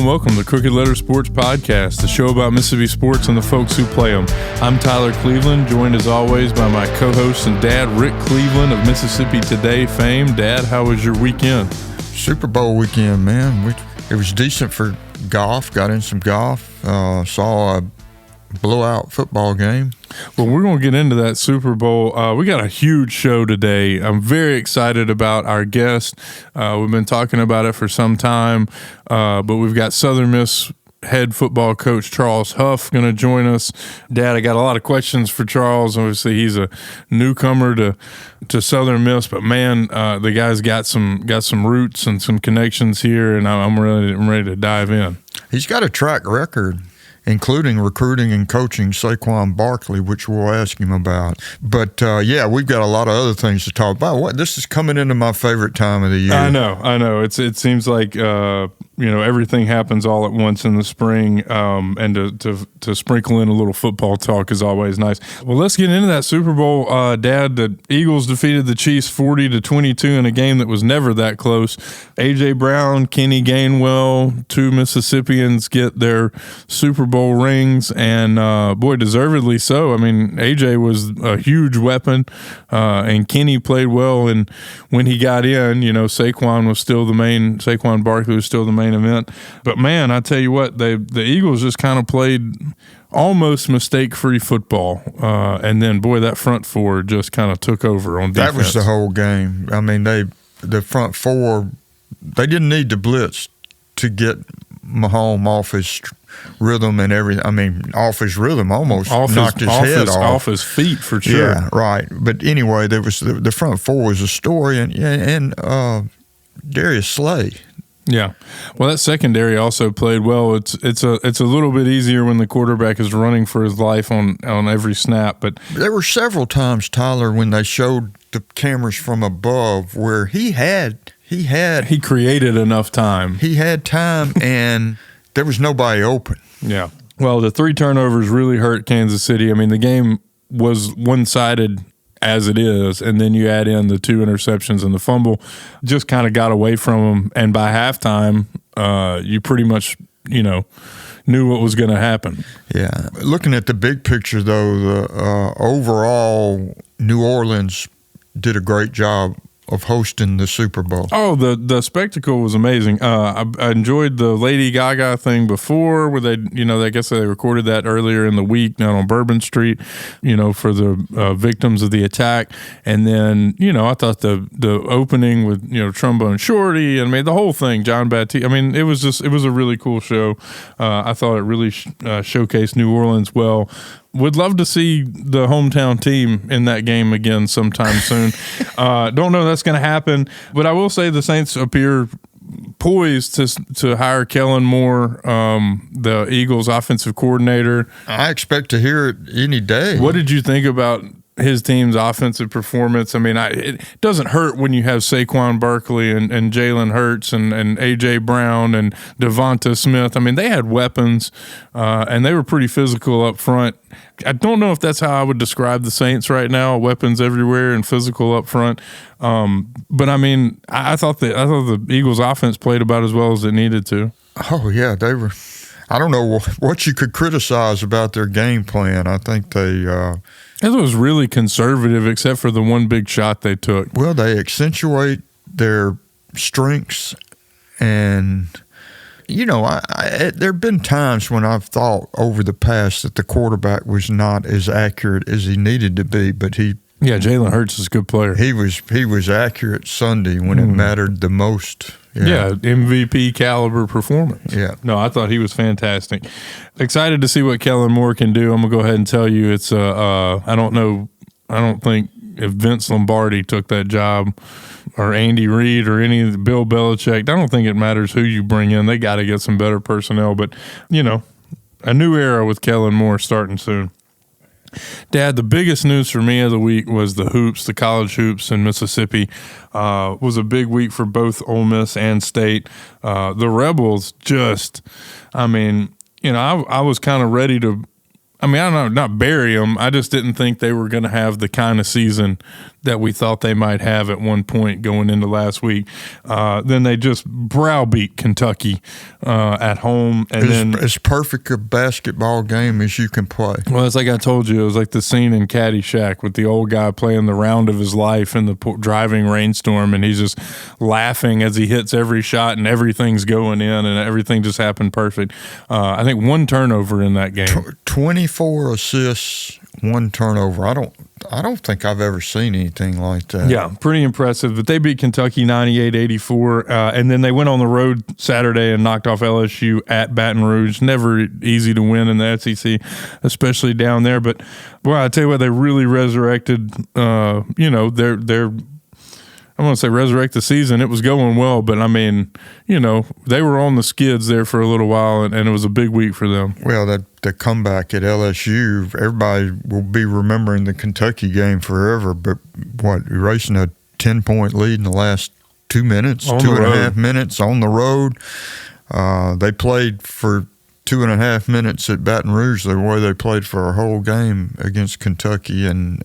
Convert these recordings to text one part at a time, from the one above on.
and welcome to Crooked Letter Sports Podcast, the show about Mississippi sports and the folks who play them. I'm Tyler Cleveland, joined as always by my co-host and dad, Rick Cleveland of Mississippi Today fame. Dad, how was your weekend? Super Bowl weekend, man. It was decent for golf. Got in some golf. Saw a blowout football game. Well, we're going to get into that Super Bowl. We got a huge show today. I'm very excited about our guest. We've been talking about it for some time, but we've got Southern Miss head football coach Charles Huff going to join us. Dad, I got a lot of questions for Charles. Obviously, he's a newcomer to Southern Miss, but man, the guy's got some roots and some connections here, and I'm ready to dive in. He's got a track record, including recruiting and coaching Saquon Barkley, which we'll ask him about. But, yeah, we've got a lot of other things to talk about. This is coming into my favorite time of the year. I know. It seems like, everything happens all at once in the spring, and to sprinkle in a little football talk is always nice. Well, let's get into that Super Bowl. Dad, the Eagles defeated the Chiefs 40-22 in a game that was never that close. A.J. Brown, Kenny Gainwell, two Mississippians get their Super Bowl rings, and boy, deservedly so. I mean, AJ was a huge weapon, and Kenny played well. And when he got in, Saquon Barkley was still the main event. But man, I tell you what, the Eagles just kind of played almost mistake-free football, and then boy, that front four just kind of took over on defense. That was the whole game. I mean, the front four, they didn't need to blitz to get Mahomes off his rhythm and everything. I mean, off his rhythm, almost knocked his head off. Off his feet, for sure. Yeah, right. But anyway, there was the front four was a story, and Darius Slay. Yeah, well, that secondary also played well. It's a little bit easier when the quarterback is running for his life on every snap. But there were several times, Tyler, when they showed the cameras from above where he created enough time. He had time, and there was nobody open. Yeah. Well, the 3 turnovers really hurt Kansas City. I mean, the game was one-sided as it is, and then you add in the 2 interceptions and the fumble, just kind of got away from them. And by halftime, you pretty much, knew what was going to happen. Yeah. Looking at the big picture, though, the overall New Orleans did a great job of hosting the Super Bowl. Oh, the spectacle was amazing. I enjoyed the Lady Gaga thing before, where they, I guess they recorded that earlier in the week down on Bourbon Street, for the victims of the attack. And then, I thought the opening with, Trombone Shorty, and the whole thing, John Baptiste. It was a really cool show. I thought it really showcased New Orleans well. Would love to see the hometown team in that game again sometime soon. Don't know that's going to happen, but I will say the Saints appear poised to hire Kellen Moore, the Eagles' offensive coordinator. I expect to hear it any day. What did you think about his team's offensive performance? It doesn't hurt when you have Saquon Barkley and Jalen Hurts and A.J. Brown and Devonta Smith. They had weapons, and they were pretty physical up front. I don't know if that's how I would describe the Saints right now, weapons everywhere and physical up front. But I thought the Eagles' offense played about as well as it needed to. Oh, yeah, they were. I don't know what you could criticize about their game plan. I think it was really conservative, except for the one big shot they took. Well, they accentuate their strengths, and there have been times when I've thought over the past that the quarterback was not as accurate as he needed to be, but Jalen Hurts is a good player. He was accurate Sunday when it mattered the most. Yeah, MVP caliber performance. Yeah. No, I thought he was fantastic. Excited to see what Kellen Moore can do. I'm going to go ahead and tell you it's I don't think if Vince Lombardi took that job or Andy Reid or any of the Bill Belichick, I don't think it matters who you bring in. They got to get some better personnel. But, a new era with Kellen Moore starting soon. Dad, the biggest news for me of the week was the college hoops in Mississippi. Was a big week for both Ole Miss and State. The Rebels I was kind of ready to I mean, I don't know, not bury them. I just didn't think they were going to have the kind of season that we thought they might have at one point going into last week. Then they just browbeat Kentucky at home. And then as perfect a basketball game as you can play. Well, it's like I told you, it was like the scene in Caddyshack with the old guy playing the round of his life in the driving rainstorm, and he's just laughing as he hits every shot and everything's going in and everything just happened perfect. I think one turnover in that game. 24 assists, one turnover. I don't think I've ever seen anything like that. Yeah, pretty impressive. But they beat Kentucky 98-84, and then they went on the road Saturday and knocked off LSU at Baton Rouge. Never easy to win in the SEC, especially down there. But, boy, I tell you what, they really resurrected, their I want to say resurrect the season. It was going well, but, I mean, they were on the skids there for a little while, and it was a big week for them. Well, the comeback at LSU, everybody will be remembering the Kentucky game forever, but erasing a 10-point lead in the last 2 minutes, 2.5 minutes on the road. They played for 2.5 minutes at Baton Rouge the way they played for a whole game against Kentucky, and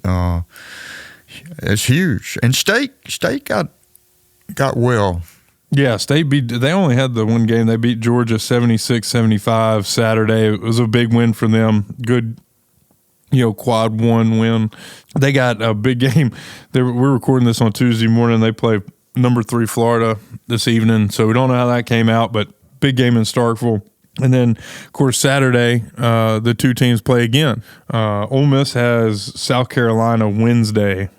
it's huge. And State got well. Yeah, State they only had the one game. They beat Georgia 76-75 Saturday. It was a big win for them. Good, quad one win. They got a big game. We're recording this on Tuesday morning. They play number 3 Florida this evening, so we don't know how that came out, but big game in Starkville. And then, of course, Saturday, the two teams play again. Ole Miss has South Carolina Wednesday,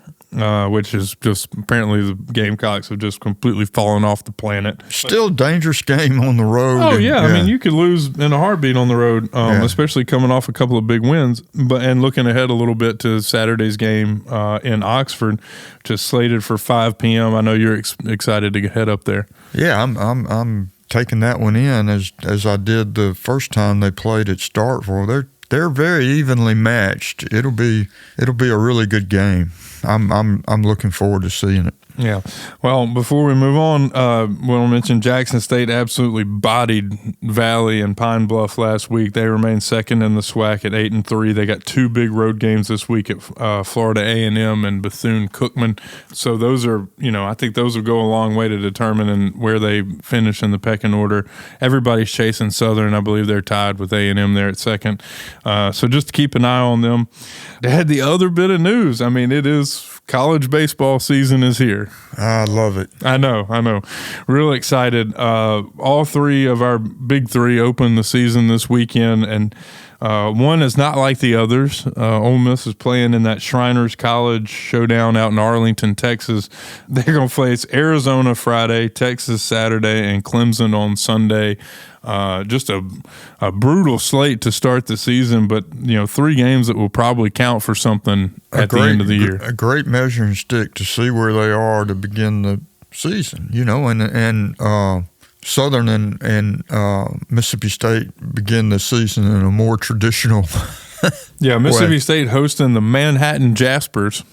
which is just apparently the Gamecocks have just completely fallen off the planet. Still dangerous game on the road. Oh, yeah. I mean, you could lose in a heartbeat on the road, especially coming off a couple of big wins. And looking ahead a little bit to Saturday's game in Oxford, just slated for 5 p.m. I know you're excited to head up there. Yeah, I'm taking that one in as I did the first time they played at Starkville. They're very evenly matched. It'll be a really good game. I'm looking forward to seeing it. Yeah. Well, before we move on, we'll mention Jackson State absolutely bodied Valley and Pine Bluff last week. They remain second in the SWAC at 8-3. They got 2 big road games this week at Florida A&M and Bethune-Cookman. So those are, I think those will go a long way to determining where they finish in the pecking order. Everybody's chasing Southern. I believe they're tied with A&M there at second. So just to keep an eye on them. They had the other bit of news. I mean, it is college baseball season is here. I love it. I know. Real excited. All 3 of our big 3 open the season this weekend, and one is not like the others. Ole Miss is playing in that Shriners College showdown out in Arlington, Texas. They're going to face Arizona Friday, Texas Saturday, and Clemson on Sunday. Just a brutal slate to start the season, but 3 games that will probably count for something at the end of the year. A great measuring stick to see where they are to begin the season, and Southern and Mississippi State begin the season in a more traditional Yeah, Mississippi State hosting the Manhattan Jaspers,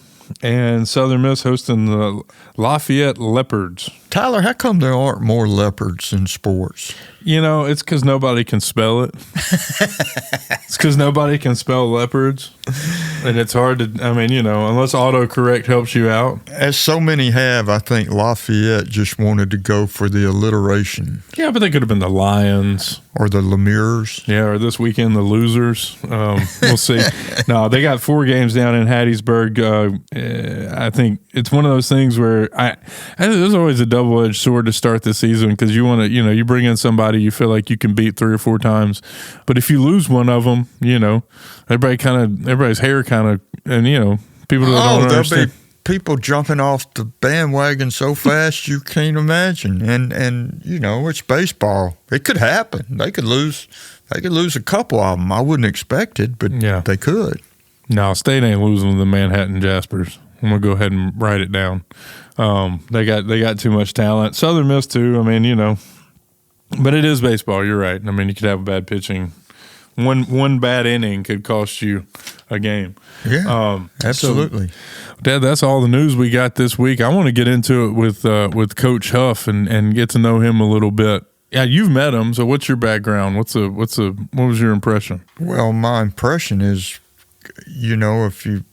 and Southern Miss hosting the Lafayette Leopards. Tyler, how come there aren't more leopards in sports? It's because nobody can spell it. It's because nobody can spell leopards. And it's hard to, unless autocorrect helps you out. As so many have, I think Lafayette just wanted to go for the alliteration. Yeah, but they could have been the Lions. Or the Lemures. Yeah, or this weekend, the Losers. We'll see. No, they got 4 games down in Hattiesburg. I think it's one of those things where there's always a double-edged sword to start the season because you want to, you bring in somebody you feel like you can beat 3 or 4 times. But if you lose one of them, everybody's hair and people that don't understand. There'll be people jumping off the bandwagon so fast you can't imagine. And it's baseball. It could happen. They could lose a couple of them. I wouldn't expect it, but they could. No, State ain't losing the Manhattan Jaspers. I'm gonna go ahead and write it down. They got too much talent. Southern Miss too. But it is baseball. You're right. You could have a bad pitching. One bad inning could cost you a game. Yeah, absolutely. So, Dad, that's all the news we got this week. I want to get into it with Coach Huff and get to know him a little bit. Yeah, you've met him. So what's your background? What was your impression? Well, my impression is, if you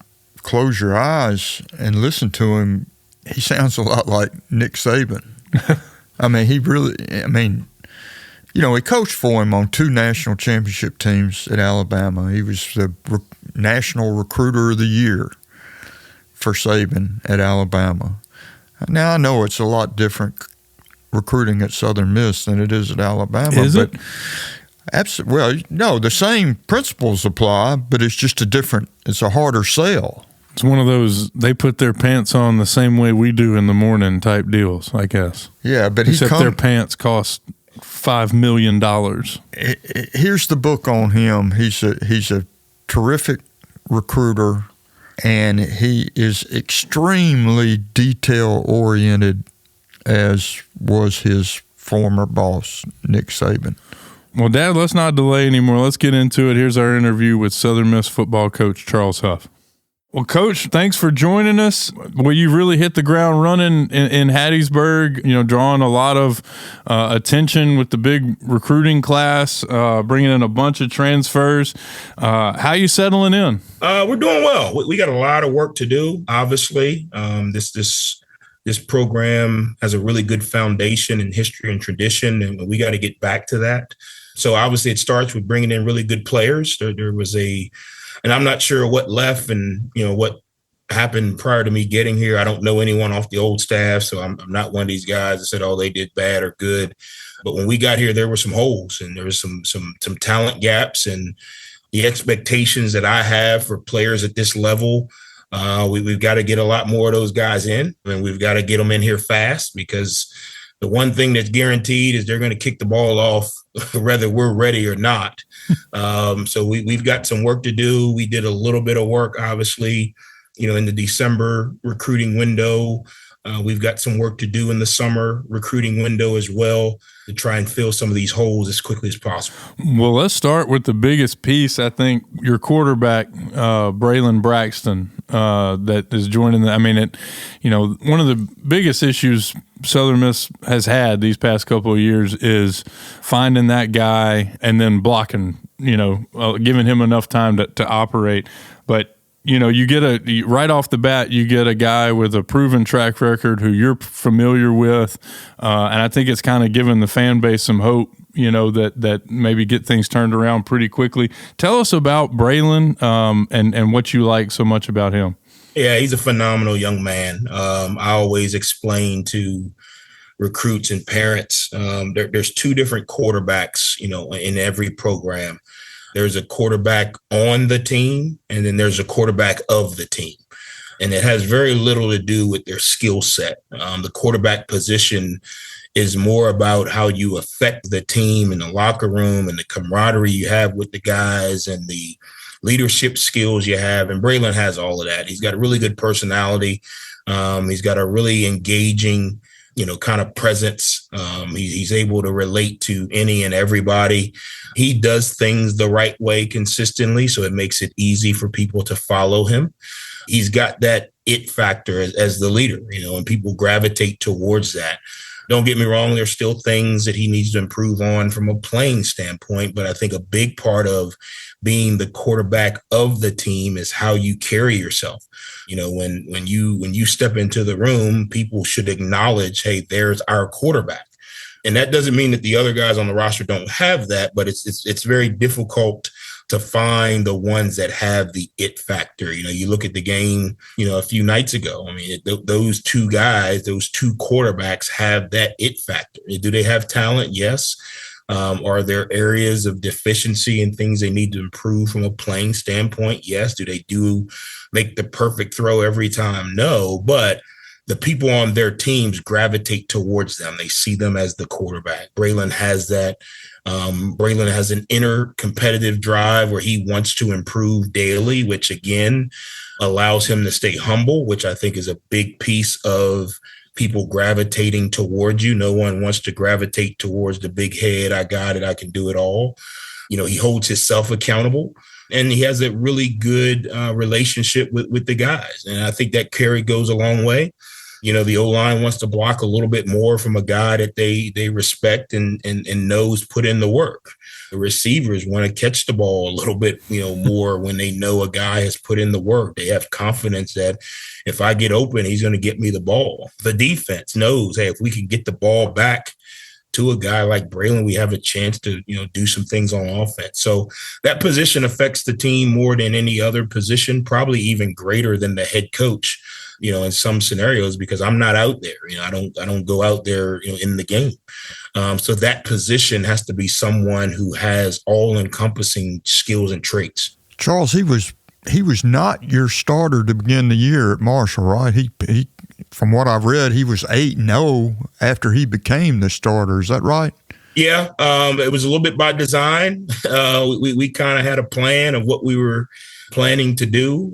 close your eyes and listen to him, he sounds a lot like Nick Saban. He coached for him on 2 national championship teams at Alabama. He was the National Recruiter of the Year for Saban at Alabama. Now, I know it's a lot different recruiting at Southern Miss than it is at Alabama. Is it? Well, no, the same principles apply, but it's a harder sell. It's one of those, they put their pants on the same way we do in the morning type deals, I guess. Yeah, but except their pants cost $5 million. Here's the book on him. He's a terrific recruiter, and he is extremely detail-oriented, as was his former boss, Nick Saban. Well, Dad, let's not delay anymore. Let's get into it. Here's our interview with Southern Miss football coach Charles Huff. Well, Coach, thanks for joining us. Well, you really hit the ground running in Hattiesburg, drawing a lot of attention with the big recruiting class, bringing in a bunch of transfers. How you settling in? We're doing well. We got a lot of work to do, obviously. This program has a really good foundation in history and tradition, and we got to get back to that. So obviously it starts with bringing in really good players. There was and I'm not sure what left and, what happened prior to me getting here. I don't know anyone off the old staff, so I'm not one of these guys that said, oh, they did bad or good. But when we got here, there were some holes and there was some talent gaps, and the expectations that I have for players at this level, we've got to get a lot more of those guys in, and we've got to get them in here fast, because the one thing that's guaranteed is they're going to kick the ball off whether we're ready or not. So we've got some work to do. We did a little bit of work, obviously, in the December recruiting window. We've got some work to do in the summer recruiting window as well to try and fill some of these holes as quickly as possible. Well, let's start with the biggest piece. I think your quarterback, Braylon Braxton, that is joining one of the biggest issues Southern Miss has had these past couple of years is finding that guy and then blocking, giving him enough time to operate. But you get right off the bat, you get a guy with a proven track record who you're familiar with, and I think it's kind of given the fan base some hope, that maybe get things turned around pretty quickly. Tell us about Braylon and what you like so much about him. Yeah, he's a phenomenal young man. I always explain to recruits and parents, there's 2 different quarterbacks, in every program. There's a quarterback on the team, and then there's a quarterback of the team. And it has very little to do with their skill set. The quarterback position is more about how you affect the team in the locker room and the camaraderie you have with the guys and the leadership skills you have. And Braylon has all of that. He's got a really good personality. He's got a really engaging, kind of presence. He's able to relate to any and everybody. He does things the right way consistently, so it makes it easy for people to follow him. He's got that it factor as the leader, and people gravitate towards that. Don't get me wrong, there's still things that he needs to improve on from a playing standpoint, but I think a big part of being the quarterback of the team is how you carry yourself. When you step into the room, people should acknowledge, hey, there's our quarterback. And that doesn't mean that the other guys on the roster don't have that, but it's very difficult to find the ones that have the it factor. You look at the game, a few nights ago. Those 2 guys, those 2 quarterbacks have that it factor. Do they have talent? Yes. Are there areas of deficiency and things they need to improve from a playing standpoint? Yes. Do they make the perfect throw every time? No. But the people on their teams gravitate towards them. They see them as the quarterback. Braylon has that. Braylon has an inner competitive drive where he wants to improve daily, which again allows him to stay humble, which I think is a big piece of people gravitating towards you. No one wants to gravitate towards the big head. I got it. I can do it all. He holds himself accountable, and he has a really good relationship with the guys. And I think that carry goes a long way. The O-line wants to block a little bit more from a guy that they respect and knows put in the work. The receivers want to catch the ball a little bit, more when they know a guy has put in the work. They have confidence that if I get open, he's going to get me the ball. The defense knows, hey, if we can get the ball back to a guy like Braylon, we have a chance to, do some things on offense. So that position affects the team more than any other position, probably even greater than the head coach, in some scenarios, because I'm not out there. I don't go out there, in the game. So that position has to be someone who has all-encompassing skills and traits. Charles, he was not your starter to begin the year at Marshall, right? He from what I've read, he was 8-0 after he became the starter. Is that right? Yeah, it was a little bit by design. We kind of had a plan of what we were planning to do.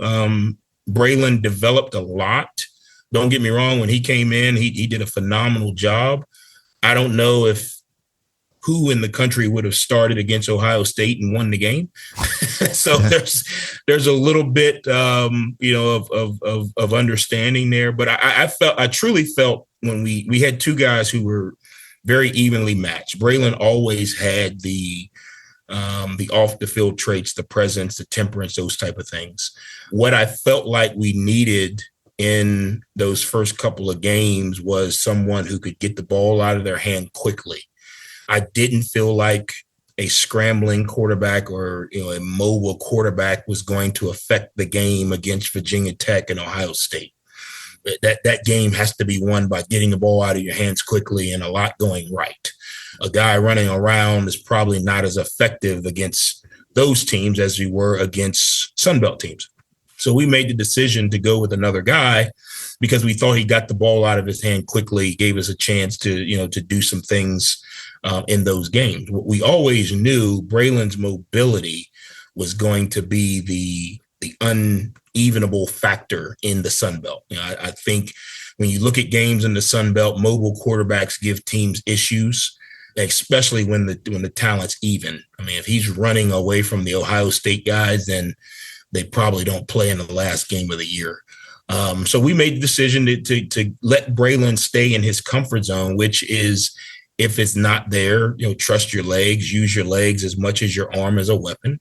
Braylon developed a lot. Don't get me wrong. When he came in, he did a phenomenal job. I don't know who in the country would have started against Ohio State and won the game. So there's a little bit, of understanding there. But I truly felt when we had two guys who were very evenly matched. Braylon always had the off the field traits, the presence, the temperance, those type of things. What I felt like we needed in those first couple of games was someone who could get the ball out of their hand quickly. I didn't feel like a scrambling quarterback or a mobile quarterback was going to affect the game against Virginia Tech and Ohio State. That game has to be won by getting the ball out of your hands quickly and a lot going right. A guy running around is probably not as effective against those teams as we were against Sunbelt teams. So we made the decision to go with another guy because we thought he got the ball out of his hand quickly, gave us a chance to do some things in those games. We always knew Braylon's mobility was going to be the unevenable factor in the Sun Belt. I think when you look at games in the Sun Belt, mobile quarterbacks give teams issues, especially when the talent's even. I mean, if he's running away from the Ohio State guys, then they probably don't play in the last game of the year. So we made the decision to let Braylon stay in his comfort zone, which is, if it's not there, trust your legs, use your legs as much as your arm as a weapon.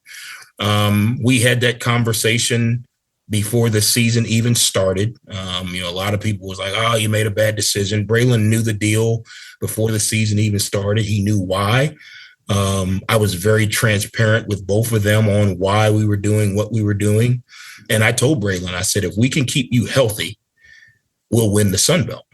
We had that conversation before the season even started. A lot of people was like, oh, you made a bad decision. Braylon knew the deal before the season even started. He knew why. I was very transparent with both of them on why we were doing what we were doing. And I told Braylon, I said, if we can keep you healthy, we'll win the Sun Belt.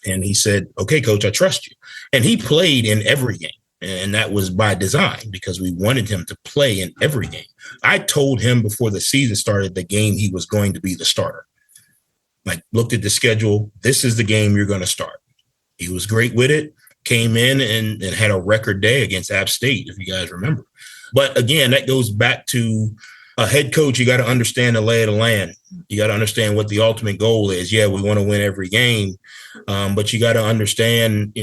And he said, okay, coach, I trust you. And he played in every game. And that was by design because we wanted him to play in every game. I told him before the season started the game he was going to be the starter. Like, looked at the schedule. This is the game you're going to start. He was great with it, came in and had a record day against App State, if you guys remember. But again, that goes back to a head coach. You got to understand the lay of the land. You got to understand what the ultimate goal is. Yeah, we want to win every game. But you got to understand,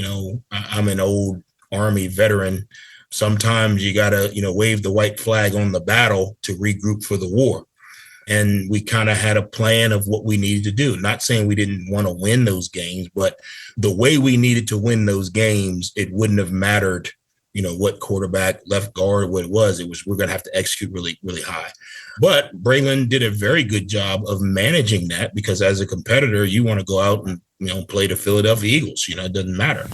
I'm an old Army veteran. Sometimes you got to, wave the white flag on the battle to regroup for the war. And we kind of had a plan of what we needed to do. Not saying we didn't want to win those games, but the way we needed to win those games, it wouldn't have mattered, what quarterback, left guard, what it was. We're going to have to execute really, really high. But Braylon did a very good job of managing that because as a competitor, you want to go out and, play the Philadelphia Eagles. It doesn't matter.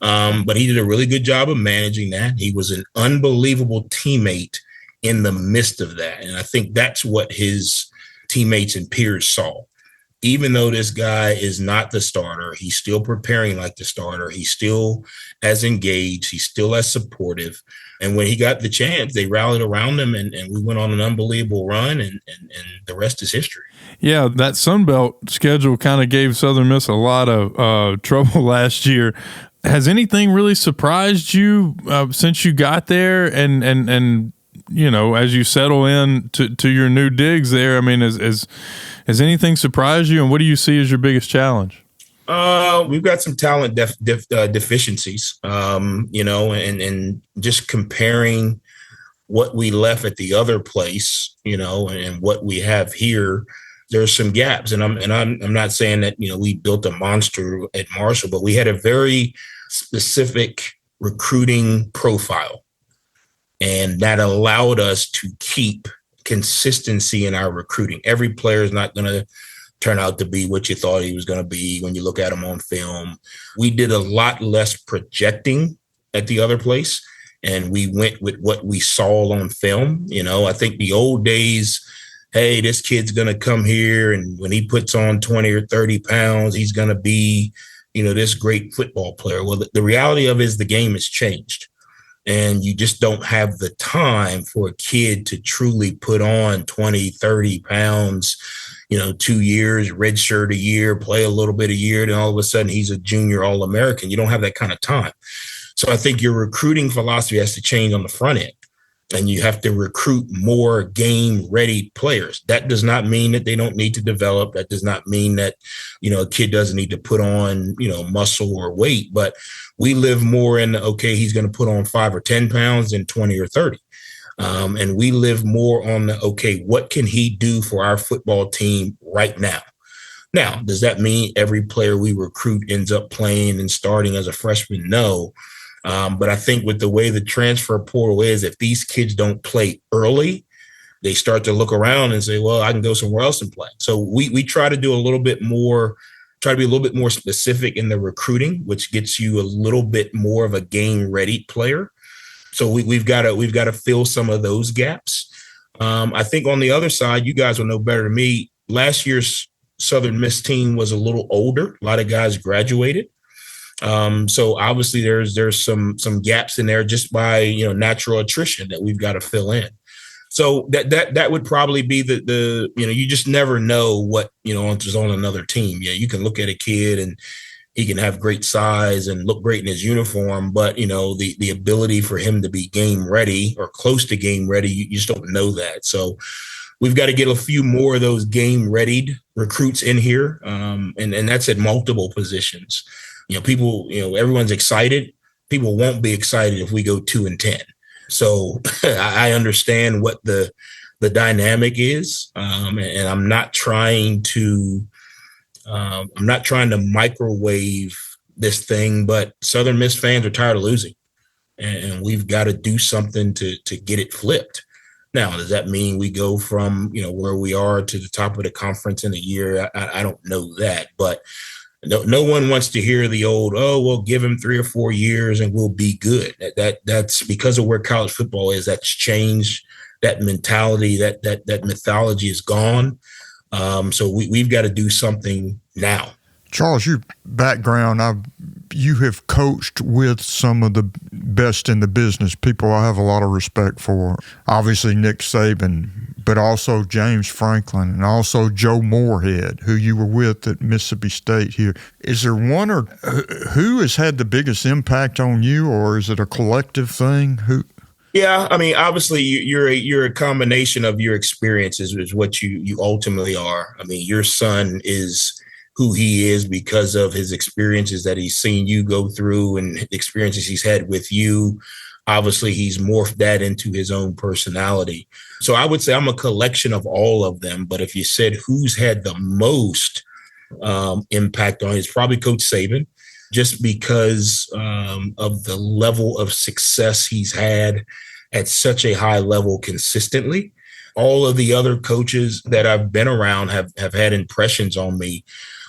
But he did a really good job of managing that. He was an unbelievable teammate in the midst of that. And I think that's what his teammates and peers saw. Even though this guy is not the starter, he's still preparing like the starter. He's still as engaged. He's still as supportive. And when he got the chance, they rallied around him and we went on an unbelievable run and the rest is history. Yeah, that Sun Belt schedule kind of gave Southern Miss a lot of trouble last year. Has anything really surprised you since you got there and as you settle in to your new digs there? I mean, has anything surprised you, and what do you see as your biggest challenge? We've got some talent deficiencies, and just comparing what we left at the other place, and what we have here. there's some gaps, and I'm not saying that we built a monster at Marshall, but we had a very specific recruiting profile, and that allowed us to keep consistency in our recruiting. Every player is not going to turn out to be what you thought he was going to be when you look at him on film. We did a lot less projecting at the other place, and we went with what we saw on film. I think the old days, hey, this kid's going to come here, and when he puts on 20 or 30 pounds, he's going to be, this great football player. Well, the reality of it is the game has changed, and you just don't have the time for a kid to truly put on 20, 30 pounds, 2 years, redshirt a year, play a little bit a year, then all of a sudden he's a junior All-American. You don't have that kind of time. So I think your recruiting philosophy has to change on the front end, and you have to recruit more game-ready players. That does not mean that they don't need to develop. That does not mean that, a kid doesn't need to put on, muscle or weight. But we live more in, okay, he's going to put on 5 or 10 pounds than 20 or 30. And we live more on the, okay, what can he do for our football team right now? Now, does that mean every player we recruit ends up playing and starting as a freshman? No. But I think with the way the transfer portal is, if these kids don't play early, they start to look around and say, well, I can go somewhere else and play. So we try to do a little bit more, try to be a little bit more specific in the recruiting, which gets you a little bit more of a game-ready player. So we've got to fill some of those gaps. I think on the other side, you guys will know better than me. Last year's Southern Miss team was a little older. A lot of guys graduated. So obviously there's some gaps in there just by, natural attrition that we've got to fill in. So that would probably be the you just never know what, is on another team. Yeah, you can look at a kid and he can have great size and look great in his uniform, but the ability for him to be game ready or close to game ready, you just don't know that. So we've got to get a few more of those game readied recruits in here. And that's at multiple positions. People, everyone's excited. People won't be excited if we go 2-10. So I understand what the dynamic is. And I'm not trying to microwave this thing, but Southern Miss fans are tired of losing, and we've got to do something to get it flipped. Now, does that mean we go from, where we are to the top of the conference in a year? I don't know that, but no one wants to hear the old, oh, well, give him 3 or 4 years and we'll be good. That's because of where college football is. That's changed. That mentality, that mythology is gone. So we've got to do something now. Charles, your background, you have coached with some of the best in the business, people I have a lot of respect for. Obviously, Nick Saban, but also James Franklin and also Joe Moorhead, who you were with at Mississippi State here. Is there one or who has had the biggest impact on you, or is it a collective thing? Who? Yeah, I mean, obviously, you're a combination of your experiences is what you ultimately are. I mean, your son is who he is because of his experiences that he's seen you go through and experiences he's had with you. Obviously, he's morphed that into his own personality. So I would say I'm a collection of all of them. But if you said who's had the most impact on it, it's probably Coach Saban, just because of the level of success he's had at such a high level consistently. All of the other coaches that I've been around have had impressions on me,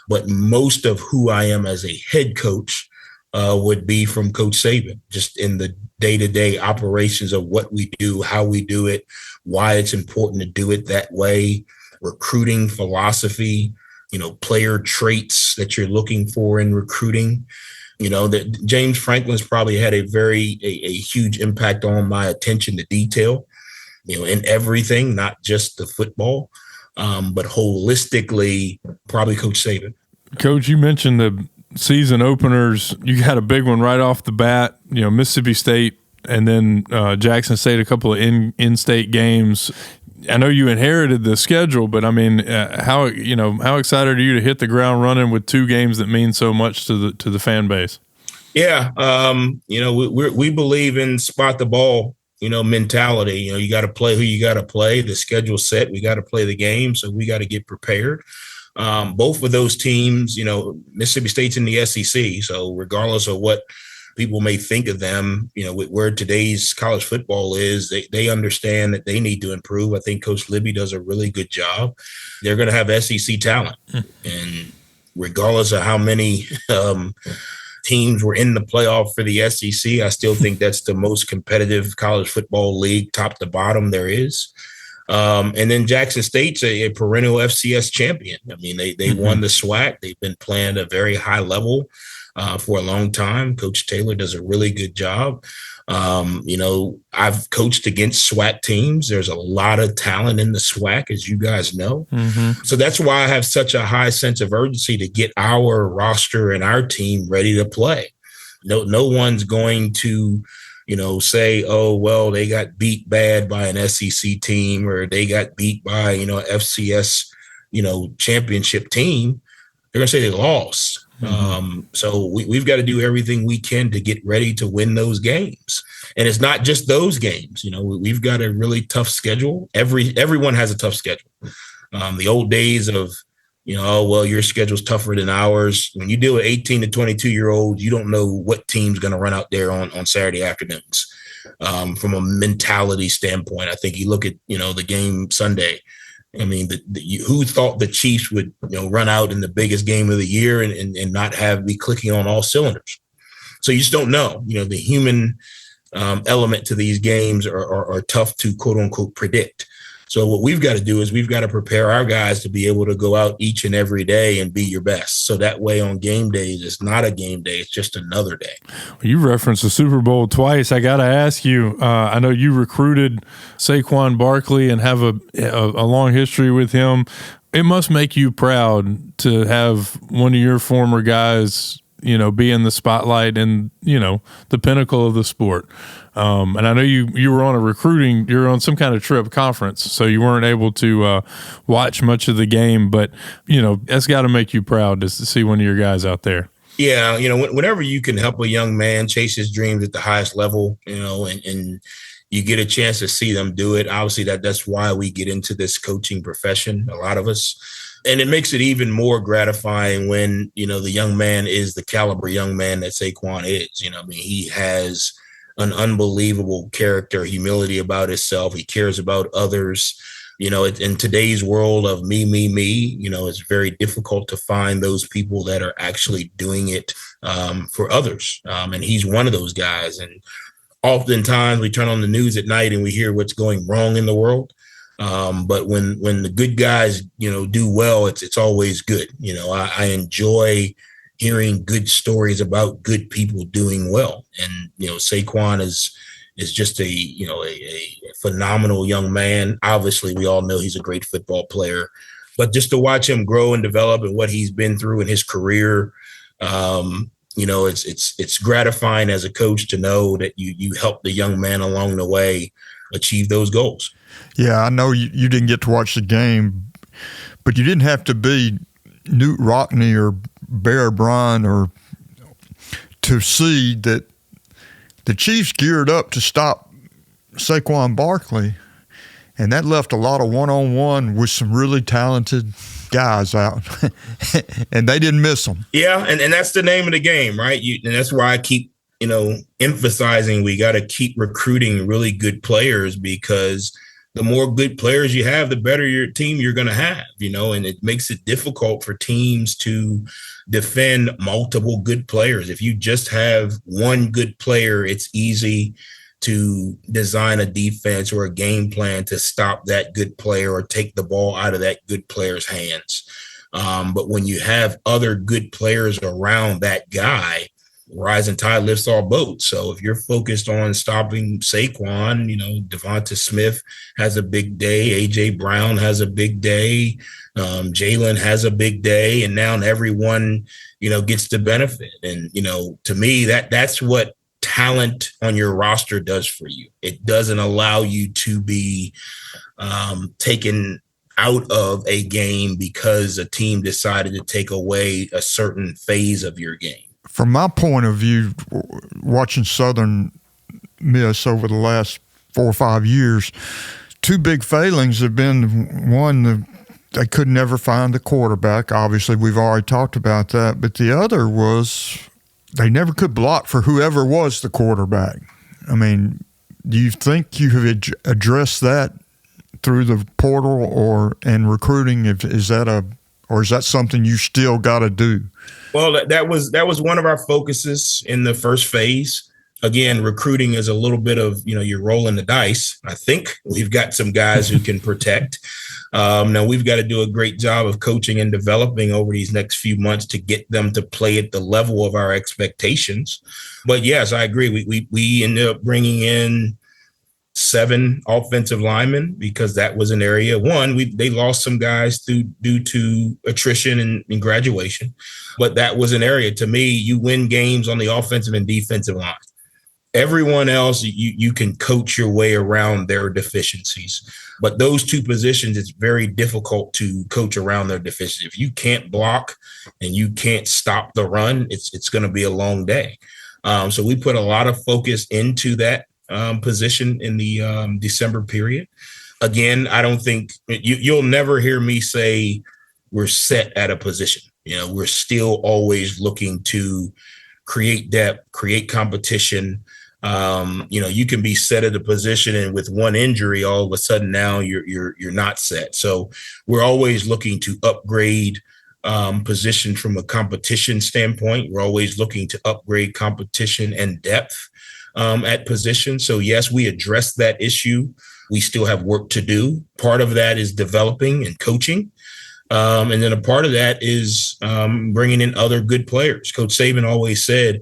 but most of who I am as a head coach would be from Coach Saban, just in the day-to-day operations of what we do, how we do it, why it's important to do it that way, recruiting philosophy, player traits that you're looking for in recruiting. That James Franklin's probably had a huge impact on my attention to detail, in everything, not just the football, but holistically, probably Coach Saban. Coach, you mentioned the season openers. You got a big one right off the bat, Mississippi State and then Jackson State, a couple of in-state games. I know you inherited the schedule, but I mean, how excited are you to hit the ground running with 2 games that mean so much to the fan base? Yeah, we believe in spot the ball, mentality. You got to play who you got to play. The schedule's set. We got to play the game. So we got to get prepared. Both of those teams, Mississippi State's in the SEC. So regardless of what people may think of them, where today's college football is, they understand that they need to improve. I think Coach Libby does a really good job. They're going to have SEC talent. And regardless of how many teams were in the playoff for the SEC, I still think that's the most competitive college football league, top to bottom, there is. And then Jackson State's a perennial FCS champion. I mean, they won the SWAC. They've been playing at a very high level for a long time. Coach Taylor does a really good job. I've coached against SWAC teams. There's a lot of talent in the SWAC, as you guys know. So that's why I have such a high sense of urgency to get our roster and our team ready to play. No one's going to say, oh, well, they got beat bad by an SEC team, or they got beat by, FCS, championship team. They're going to say they lost. So we've got to do everything we can to get ready to win those games. And it's not just those games. We've got a really tough schedule. Everyone has a tough schedule. The old days of, your schedule's tougher than ours. When you deal with 18 to 22-year-olds, you don't know what team's going to run out there on Saturday afternoons. From a mentality standpoint, I think you look at, the game Sunday. I mean, who thought the Chiefs would, run out in the biggest game of the year and not be clicking on all cylinders? So you just don't know. The human element to these games are tough to, quote unquote, predict. So what we've got to do is we've got to prepare our guys to be able to go out each and every day and be your best. So that way on game days, it's not a game day. It's just another day. You referenced the Super Bowl twice. I got to ask you, I know you recruited Saquon Barkley and have a long history with him. It must make you proud to have one of your former guys, be in the spotlight and, the pinnacle of the sport. And I know you were on you're on some kind of trip conference, so you weren't able to watch much of the game, but, that's got to make you proud to see one of your guys out there. Yeah. Whenever you can help a young man chase his dreams at the highest level, and you get a chance to see them do it. Obviously that's why we get into this coaching profession, a lot of us. And it makes it even more gratifying when, the young man is the caliber young man that Saquon is. He has an unbelievable character, humility about himself. He cares about others. In today's world of me, it's very difficult to find those people that are actually doing it for others. And he's one of those guys. And oftentimes we turn on the news at night and we hear what's going wrong in the world. But when the good guys, do well, it's always good. I enjoy hearing good stories about good people doing well. And, Saquon is just a phenomenal young man. Obviously, we all know he's a great football player, but just to watch him grow and develop and what he's been through in his career, it's gratifying as a coach to know that you help the young man along the way achieve those goals. Yeah, I know you didn't get to watch the game, but you didn't have to be Newt Rockne or Bear Bryant or to see that the Chiefs geared up to stop Saquon Barkley, and that left a lot of one-on-one with some really talented guys out, and they didn't miss them. Yeah, and that's the name of the game, right? And that's why I keep emphasizing we got to keep recruiting really good players, because the more good players you have, the better your team you're going to have, and it makes it difficult for teams to defend multiple good players. If you just have one good player, it's easy to design a defense or a game plan to stop that good player or take the ball out of that good player's hands. But when you have other good players around that guy, rising tide lifts all boats. So if you're focused on stopping Saquon, Devonta Smith has a big day. AJ Brown has a big day. Jalen has a big day. And now everyone, gets the benefit. And, to me, that's what talent on your roster does for you. It doesn't allow you to be taken out of a game because a team decided to take away a certain phase of your game. From my point of view, watching Southern Miss over the last 4 or 5 years. Two big failings have been, one, they could never find the quarterback. Obviously, we've already talked about that. But the other was they never could block for whoever was the quarterback. I mean, do you think you have addressed that through the portal and recruiting? Is that something you still got to do? Well, that was one of our focuses in the first phase. Again, recruiting is a little bit of, you're rolling the dice. I think we've got some guys who can protect. Now we've got to do a great job of coaching and developing over these next few months to get them to play at the level of our expectations. But yes, I agree. We ended up bringing in 7 offensive linemen because that was an area. One, they lost some guys due to attrition and graduation, but that was an area. To me, you win games on the offensive and defensive line. Everyone else, you can coach your way around their deficiencies. But those 2 positions, it's very difficult to coach around their deficiencies. If you can't block and you can't stop the run, it's going to be a long day. So we put a lot of focus into that position in the December period. Again, I don't think you'll never hear me say we're set at a position. We're still always looking to create depth, create competition. You can be set at a position and with one injury, all of a sudden now you're not set. So we're always looking to upgrade position from a competition standpoint. We're always looking to upgrade competition and depth at position. So yes, we address that issue. We still have work to do. Part of that is developing and coaching. And then a part of that is bringing in other good players. Coach Saban always said,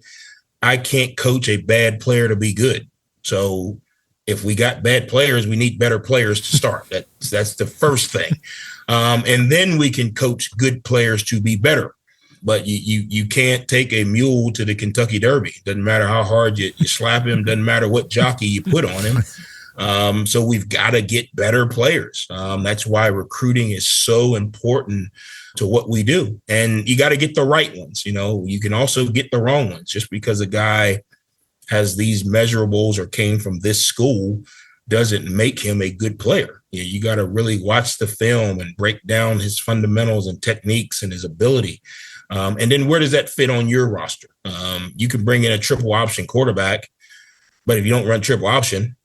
I can't coach a bad player to be good. So if we got bad players, we need better players to start. That's the first thing. And then we can coach good players to be better. But you can't take a mule to the Kentucky Derby. Doesn't matter how hard you slap him. Doesn't matter what jockey you put on him. So we've got to get better players. That's why recruiting is so important to what we do. And you got to get the right ones. You can also get the wrong ones. Just because a guy has these measurables or came from this school doesn't make him a good player. You got to really watch the film and break down his fundamentals and techniques and his ability. And then where does that fit on your roster? You can bring in a triple option quarterback, but if you don't run triple option,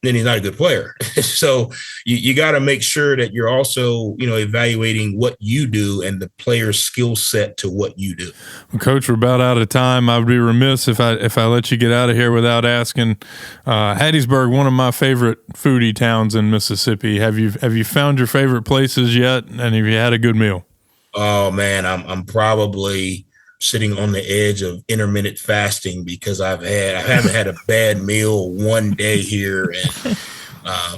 then he's not a good player. So you got to make sure that you're also, evaluating what you do and the player's skill set to what you do. Well, Coach, we're about out of time. I would be remiss if I let you get out of here without asking. Hattiesburg, one of my favorite foodie towns in Mississippi. Have you found your favorite places yet? And have you had a good meal? Oh man, I'm probably sitting on the edge of intermittent fasting because I haven't had a bad meal one day here, and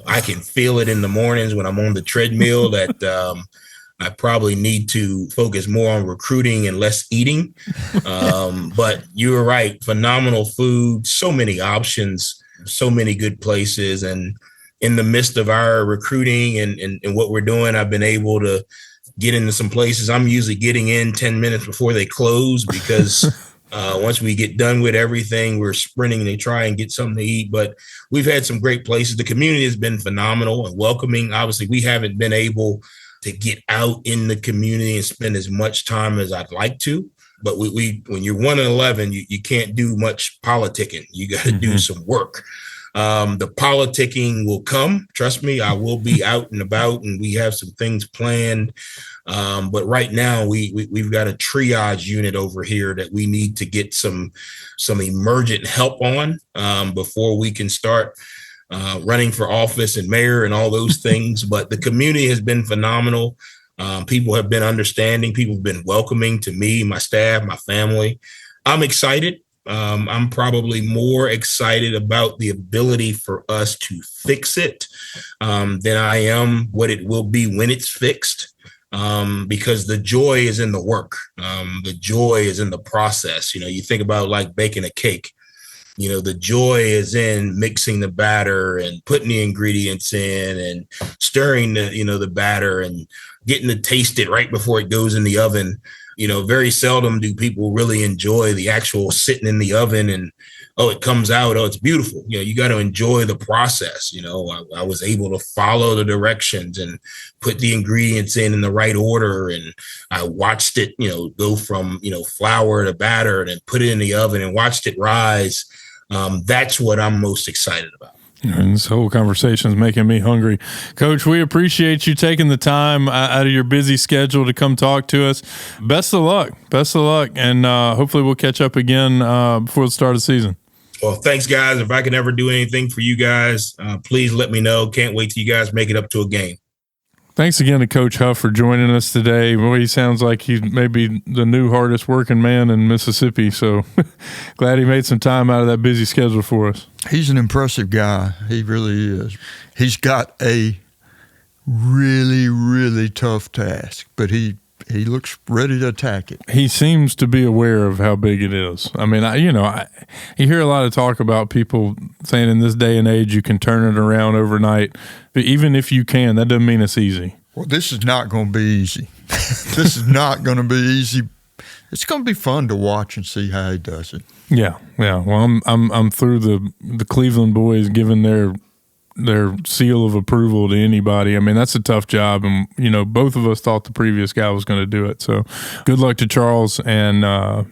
I can feel it in the mornings when I'm on the treadmill that I probably need to focus more on recruiting and less eating. But you're right, phenomenal food, so many options, so many good places, and in the midst of our recruiting and what we're doing, I've been able to get into some places. I'm usually getting in 10 minutes before they close because once we get done with everything, we're sprinting to try and get something to eat. But we've had some great places. The community has been phenomenal and welcoming. Obviously, we haven't been able to get out in the community and spend as much time as I'd like to. But we when you're 1-11, you can't do much politicking. You got to do some work. The politicking will come. Trust me, I will be out and about, and we have some things planned. But right now, we've got a triage unit over here that we need to get some emergent help on before we can start running for office and mayor and all those things. But the community has been phenomenal. People have been understanding. People have been welcoming to me, my staff, my family. I'm excited. I'm probably more excited about the ability for us to fix it than I am what it will be when it's fixed, because the joy is in the work. The joy is in the process. You think about like baking a cake. The joy is in mixing the batter and putting the ingredients in and stirring the batter and getting to taste it right before it goes in the oven. Very seldom do people really enjoy the actual sitting in the oven and, it comes out, it's beautiful. You got to enjoy the process. I was able to follow the directions and put the ingredients in the right order. And I watched it, go from, flour to batter and then put it in the oven and watched it rise. That's what I'm most excited about. And this whole conversation is making me hungry. Coach, we appreciate you taking the time out of your busy schedule to come talk to us. Best of luck. And hopefully we'll catch up again before the start of the season. Well, thanks, guys. If I can ever do anything for you guys, please let me know. Can't wait till you guys make it up to a game. Thanks again to Coach Huff for joining us today. Boy, he sounds like he's maybe the new hardest working man in Mississippi. So glad he made some time out of that busy schedule for us. He's an impressive guy. He really is. He's got a really, really tough task, but he looks ready to attack it. He seems to be aware of how big it is. I mean, you hear a lot of talk about people saying in this day and age you can turn it around overnight. But even if you can, that doesn't mean it's easy. Well, this is not going to be easy. This is not going to be easy. It's going to be fun to watch and see how he does it. Yeah. Well, I'm through the Cleveland boys giving their seal of approval to anybody. I mean, that's a tough job. And, both of us thought the previous guy was going to do it. So good luck to Charles. And, I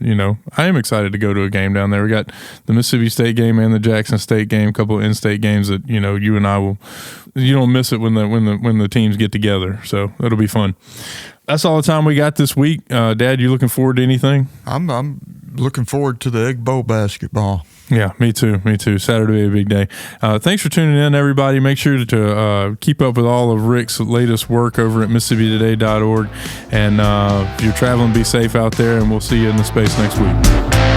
am excited to go to a game down there. We got the Mississippi State game and the Jackson State game, a couple of in-state games that, you and I you don't miss it when the teams get together. So it'll be fun. That's all the time we got this week. Dad, you looking forward to anything? I'm looking forward to the Egg Bowl basketball. Yeah, me too. Saturday will be a big day. Thanks for tuning in, everybody. Make sure to keep up with all of Rick's latest work over at MississippiToday.org. And if you're traveling, be safe out there, and we'll see you in the space next week.